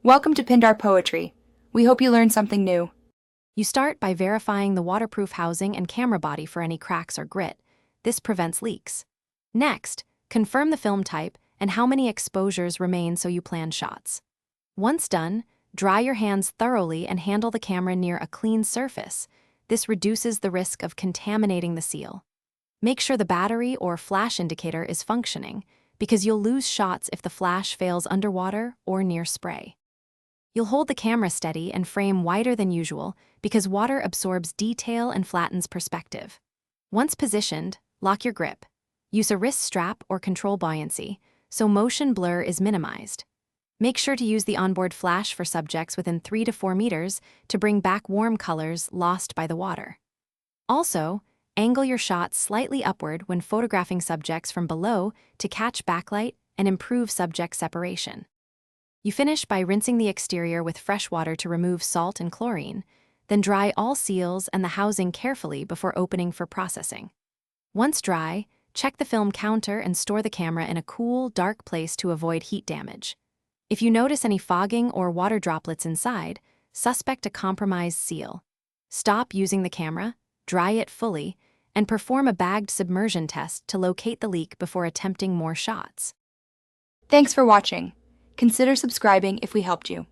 Welcome to Pindar Poetry. We hope you learned something new. You start by verifying the waterproof housing and camera body for any cracks or grit. This prevents leaks. Next, confirm the film type and how many exposures remain so you plan shots. Once done, dry your hands thoroughly and handle the camera near a clean surface. This reduces the risk of contaminating the seal. Make sure the battery or flash indicator is functioning, because you'll lose shots if the flash fails underwater or near spray. You'll hold the camera steady and frame wider than usual because water absorbs detail and flattens perspective. Once positioned, lock your grip. Use a wrist strap or control buoyancy, so motion blur is minimized. Make sure to use the onboard flash for subjects within 3 to 4 meters to bring back warm colors lost by the water. Also, angle your shots slightly upward when photographing subjects from below to catch backlight and improve subject separation. You finish by rinsing the exterior with fresh water to remove salt and chlorine, then dry all seals and the housing carefully before opening for processing. Once dry, check the film counter and store the camera in a cool, dark place to avoid heat damage. If you notice any fogging or water droplets inside, suspect a compromised seal. Stop using the camera, dry it fully, and perform a bagged submersion test to locate the leak before attempting more shots. Thanks for watching. Consider subscribing if we helped you.